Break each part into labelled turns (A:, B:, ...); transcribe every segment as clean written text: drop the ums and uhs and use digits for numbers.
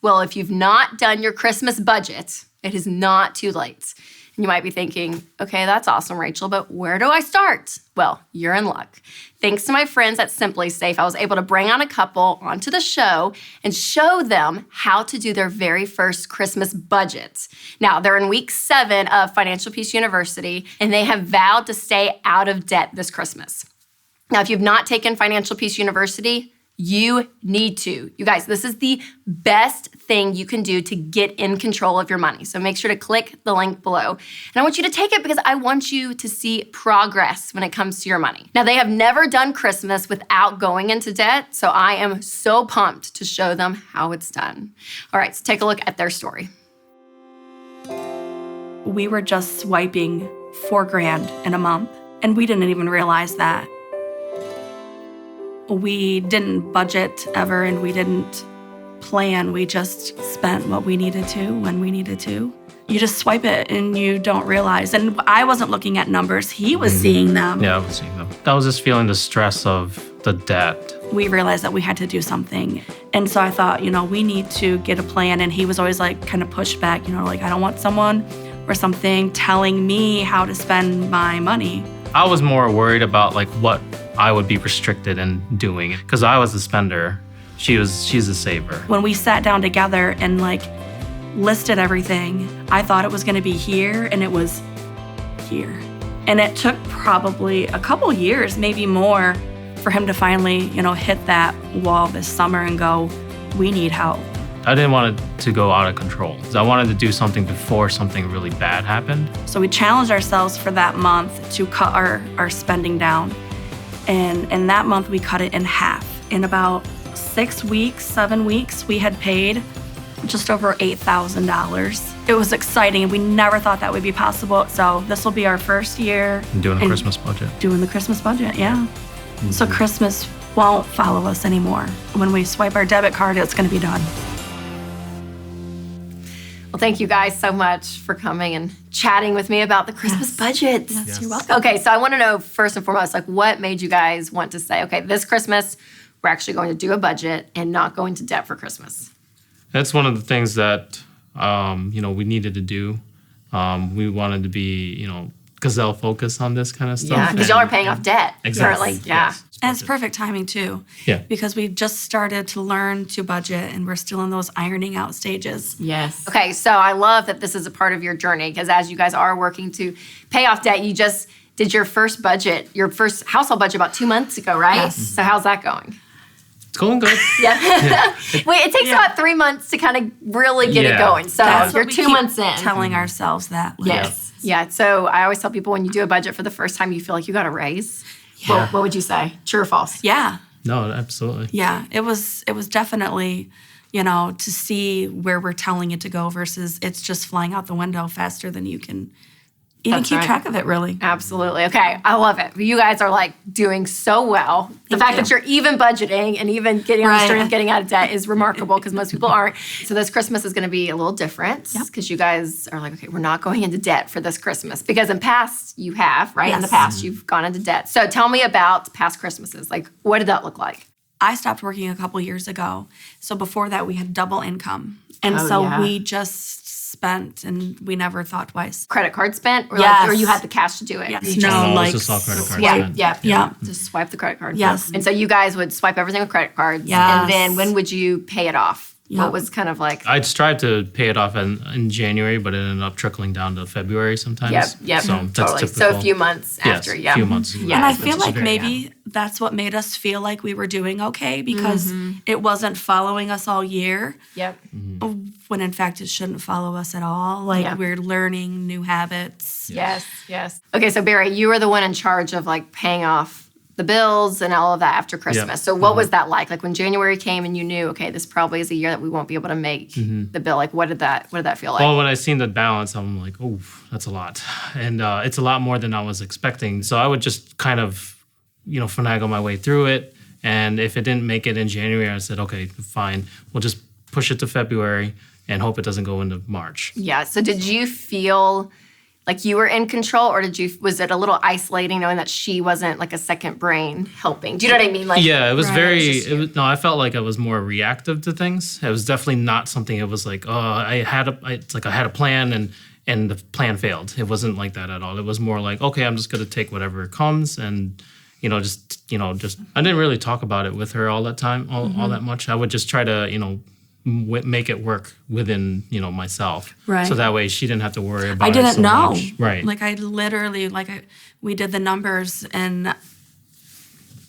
A: Well, if you've not done your Christmas budget, it is not too late. And you might be thinking, okay, that's awesome, Rachel, but where do I start? Well, you're in luck. Thanks to my friends at Simply Safe, I was able to bring on a couple onto the show and show them how to do their very first Christmas budget. Now, they're in week 7 of Financial Peace University, and they have vowed to stay out of debt this Christmas. Now, if you've not taken Financial Peace University, you need to. You guys, this is the best thing you can do to get in control of your money. So make sure to click the link below. And I want you to take it because I want you to see progress when it comes to your money. Now, they have never done Christmas without going into debt, so I am so pumped to show them how it's done. All right, so take a look at their story.
B: We were just swiping $4,000 in a month, and we didn't even realize that. We didn't budget ever, and we didn't plan. We just spent what we needed to when we needed to. You just swipe it and you don't realize. And I wasn't looking at numbers. He was seeing them.
C: Yeah, I was seeing them. I was just feeling the stress of the debt.
B: We realized that we had to do something. And so I thought, we need to get a plan. And he was always like kind of pushed back, like, I don't want someone or something telling me how to spend my money.
C: I was more worried about like what I would be restricted in doing because I was the spender. She's a saver.
B: When we sat down together and like listed everything, I thought it was going to be here, and it was here. And it took probably a couple years, maybe more, for him to finally, hit that wall this summer and go, we need help.
C: I didn't want it to go out of control. I wanted to do something before something really bad happened.
B: So we challenged ourselves for that month to cut our spending down. And that month we cut it in half. In about 7 weeks, we had paid just over $8,000. It was exciting, and we never thought that would be possible. So this will be our first year.
C: Doing the Christmas budget.
B: Doing the Christmas budget, yeah. Mm-hmm. So Christmas won't follow us anymore. When we swipe our debit card, it's going to be done.
A: Well, thank you guys so much for coming and chatting with me about the Christmas budget.
B: Yes, you're welcome.
A: Okay, so I want to know first and foremost, like, what made you guys want to say, okay, this Christmas, we're actually going to do a budget and not go into debt for Christmas?
C: That's one of the things that, we needed to do. We wanted to be, gazelle focused on this kind of stuff.
A: Yeah, because y'all are paying off debt
C: exactly.
A: currently. Yeah.
C: Yes.
B: And it's perfect timing, too.
C: Yeah.
B: Because we just started to learn to budget, and we're still in those ironing out stages.
A: Yes. Okay, so I love that this is a part of your journey, because as you guys are working to pay off debt, you just did your first budget, your first household budget about 2 months ago, right?
B: Yes.
A: So how's that going?
C: It's going good.
A: Yeah. Wait, it takes about 3 months to kind of really get it going. So
B: That's
A: you're
B: what we
A: 2
B: keep
A: months in.
B: telling ourselves that.
A: Yes. Yeah. So I always tell people when you do a budget for the first time, you feel like you got a raise.
C: Yeah.
A: Well, what would you say? True or false?
B: Yeah.
C: No, absolutely.
B: Yeah. It was definitely, to see where we're telling it to go versus it's just flying out the window faster than you can even keep track of it, really.
A: Absolutely. Okay. I love it. You guys are like doing so well. The fact that you're even budgeting and even getting on the street of getting out of debt is remarkable because most people aren't. So this Christmas is going to be a little different because you guys are like, okay, we're not going into debt for this Christmas because in past you have, right?
B: Yes.
A: In the past you've gone into debt. So tell me about past Christmases. Like, what did that look like?
B: I stopped working a couple years ago. So before that, we had double income. And we just spent, and we never thought twice.
A: Credit card spent? Or,
B: Yes.
A: or you had the cash to do it?
B: Yes.
C: No,
B: like,
C: it's just all credit card
A: Swipe,
C: spent.
A: yeah. Just swipe the credit card.
B: Yes.
A: And so you guys would swipe everything with credit cards.
B: Yes.
A: And then when would you pay it off?
B: Yep.
A: What was kind of like?
C: I'd strive to pay it off in January, but it ended up trickling down to February sometimes.
A: Yep.
C: So that's
A: totally.
C: typical.
A: So a few months after,
C: Yes, a few months.
A: Yeah.
B: And I
A: That's
B: feel like
A: great,
B: maybe that's what made us feel like we were doing okay because it wasn't following us all year.
A: Yep.
B: When in fact it shouldn't follow us at all. Like we're learning new habits.
A: Yes. Okay, so Barry, you were the one in charge of like paying off the bills and all of that after Christmas.
C: Yep.
A: So what was that like? Like when January came and you knew, okay, this probably is a year that we won't be able to make the bill. Like what did that feel like?
C: Well, when I seen the balance, I'm like, oh, that's a lot. And it's a lot more than I was expecting. So I would just kind of, finagle my way through it. And if it didn't make it in January, I said, okay, fine. We'll just push it to February and hope it doesn't go into March.
A: Yeah. So did you feel like you were in control, or was it a little isolating knowing that she wasn't like a second brain helping? Do you know what I mean? Like,
C: yeah, it was
A: Right.
C: no, I felt like I was more reactive to things. It was definitely not something. It was like, oh, it's like I had a plan and the plan failed. It wasn't like that at all. It was more like, okay, I'm just gonna take whatever comes, and just I didn't really talk about it with her all that time, all that much. I would just try to make it work within myself,
B: Right.
C: so that way she didn't have to worry about
B: I
C: it
B: didn't
C: so
B: know.
C: much. Right.
B: Like I literally, we did the numbers and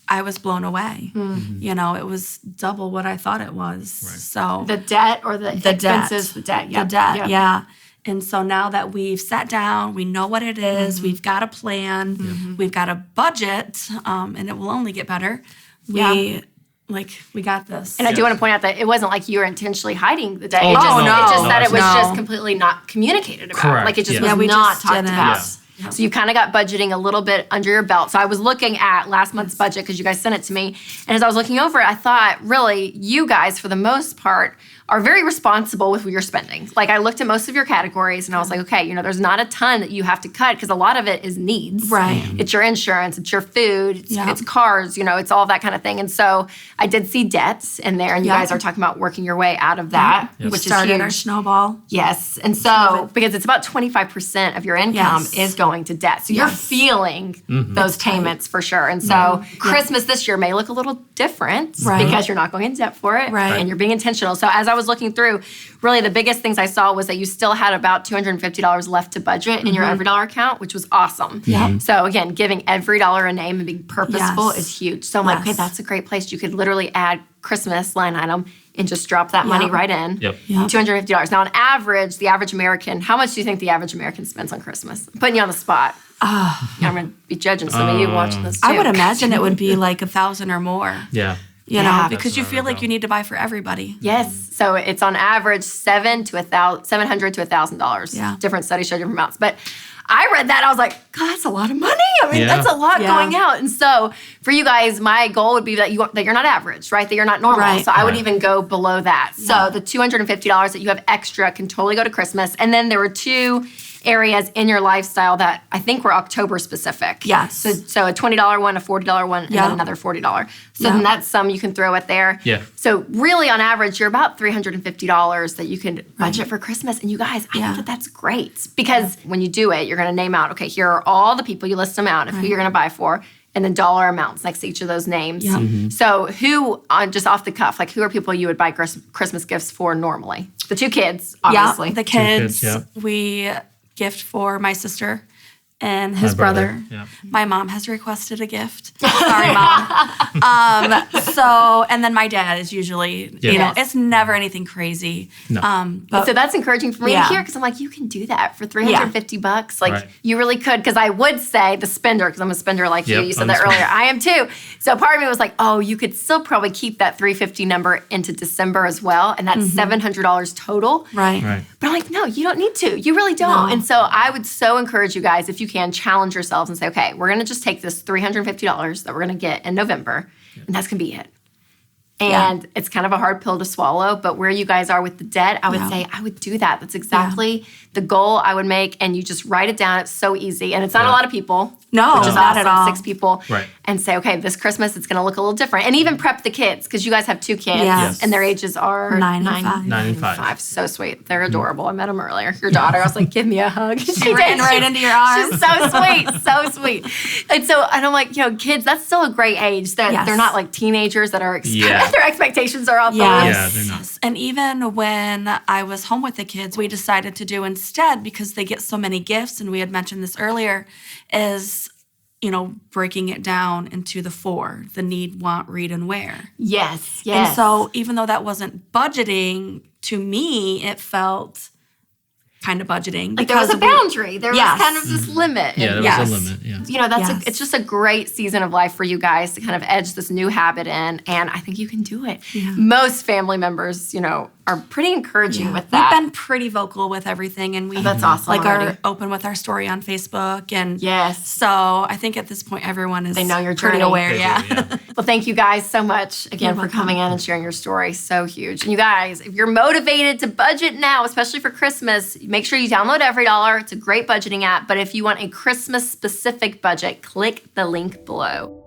B: I was blown away. It was double what I thought it was.
C: Right.
B: So
A: the debt or the expenses? The debt.
B: The debt, yeah. And so now that we've sat down, we know what it is, we've got a plan, we've got a budget, and it will only get better. We got this.
A: And I do want to point out that it wasn't like you were intentionally hiding the debt.
C: Oh,
A: It just,
C: no.
A: it just that it was
B: No.
A: just completely not communicated about.
C: Correct,
A: Like it just
C: yeah.
A: was
B: Yeah, we
A: not
B: just
A: talked
B: didn't.
A: about.
B: Yeah.
A: So you kind of got budgeting a little bit under your belt. So I was looking at last month's budget because you guys sent it to me. And as I was looking over it, I thought, really, you guys, for the most part, are very responsible with your spending. Like I looked at most of your categories and I was like, okay, there's not a ton that you have to cut because a lot of it is needs.
B: Right.
A: It's your insurance, it's your food,
B: Yeah.
A: it's cars, it's all that kind of thing. And so I did see debts in there, and you
B: Yeah.
A: guys are talking about working your way out of that,
B: We
A: which is
B: started
A: huge.
B: our snowball.
A: Yes. And so, because it's about 25% of your income
B: Yes.
A: is going to debt. So you're
B: Yes.
A: feeling those payments for sure. And so Christmas this year may look a little different
B: Right.
A: because you're not going in debt for it
B: Right.
A: and you're being intentional. So as I was looking through, really the biggest things I saw was that you still had about $250 left to budget in your every dollar account, which was awesome.
B: Yeah.
A: So again, giving every dollar a name and being purposeful
B: Yes.
A: is huge. So I'm like, okay,
B: Yes.
A: that's a great place. You could literally add Christmas line item and just drop that money
B: Yep.
A: right in.
C: Yep.
B: Yep.
A: $250. Now, on average, the average American, how much do you think the average American spends on Christmas? I'm putting you on the spot. I'm going to be judging some of you watching this too.
B: I would imagine it would be like 1,000 or more.
C: Yeah.
A: Yeah.
B: Because you
C: That's
B: feel
C: where I
B: like you need to buy for everybody.
A: Yes. So it's on average $700 to $1,000.
B: Yeah.
A: Different studies show different amounts. But I read that, I was like, God, that's a lot of money. I mean,
C: Yeah.
A: that's a lot
B: Yeah.
A: going out. And so for you guys, my goal would be that you're not average, right? That you're not normal.
B: Right.
A: So I would
C: Right.
A: even go below that. So the $250 that you have extra can totally go to Christmas. And then there were two areas in your lifestyle that I think were October specific.
B: Yes.
A: So a $20 one, a $40 one, and
B: Yeah.
A: then another $40. So
B: Yeah.
A: then that's some you can throw it there.
C: Yeah.
A: So really, on average, you're about $350 that you can budget for Christmas. And you guys, I
B: Yeah.
A: think that that's great because when you do it, you're going to name out, okay, here are all the people, you list them out of who you're going to buy for, and then dollar amounts next to each of those names.
B: Yeah.
A: So who, just off the cuff, like who are people you would buy Christmas gifts for normally? The two kids, obviously.
B: Yeah, the
C: kids,
B: kids.
C: yeah.
B: We gift for my sister and his
C: My brother,
B: brother.
C: yeah.
B: My mom has requested a gift. Sorry, Mom. And then my dad is usually,
C: Yeah.
B: it's never anything crazy.
C: No.
B: But
A: So that's encouraging for me
B: Yeah.
A: to hear because I'm like, you can do that for $350. Like
C: Right.
A: you really could. Because I would say the spender, because I'm a spender like you.
C: Yep,
A: You said
C: I'm
A: that
C: a spender.
A: earlier. I am too. So part of me was like, oh, you could still probably keep that $350 number into December as well, and that's $700 total.
B: right.
C: Right.
A: But I'm like, no, you don't need to. You really don't.
B: No.
A: And so I would so encourage you guys, if you can, challenge yourselves and say, okay, we're going to just take this $350 that we're going to get in November, and that's going to be it. And it's kind of a hard pill to swallow, but where you guys are with the debt, I would
B: Yeah.
A: say I would do that. That's exactly the goal I would make, and you just write it down. It's so easy, and it's not a
C: Yeah.
A: lot of people.
B: No,
A: which is
B: not
A: awesome.
B: at all.
A: 6 people,
C: Right.
A: and say, okay, this Christmas it's going to look a little different, and even prep the kids because you guys have 2 kids,
B: Yes.
A: and their ages are
B: 9 and 5.
C: 9 and 5.
A: So sweet. They're adorable. I met them earlier. Your daughter, I was like, give me a hug. She
B: ran
A: did.
B: right into your arms.
A: She's so sweet. So sweet. And I'm like, kids, that's still a great age. They're
B: Yes.
A: not like teenagers that are,
C: Yeah.
A: their expectations are off the
B: Yes.
A: roof.
C: Yeah, they're not.
B: And even when I was home with the kids, we decided to do instead, because they get so many gifts, and we had mentioned this earlier, is, breaking it down into the 4, the need, want, read, and wear.
A: Yes.
B: And so even though that wasn't budgeting, to me, it felt kind of budgeting.
A: like there was a boundary. There
B: Yes.
A: was kind of this limit.
C: Yeah,
A: And,
C: there
B: Yes.
C: was a limit. Yeah.
A: that's it's just a great season of life for you guys to kind of edge this new habit in, and I think you can do it.
B: Yeah.
A: Most family members, are pretty encouraging with that.
B: We've been pretty vocal with everything, and we
A: That's awesome
B: are
A: already.
B: open with our story on Facebook, and
A: Yes.
B: So I think at this point everyone is
A: They know your
B: pretty
A: journey.
B: aware.
C: They do,
B: Yeah.
C: yeah.
A: Well, thank you guys so much again
B: You're
A: for
B: welcome.
A: coming in and sharing your story. So huge. And you guys, if you're motivated to budget now, especially for Christmas, Make sure you download Every Dollar. It's a great budgeting app. But if you want a Christmas specific budget, click the link below.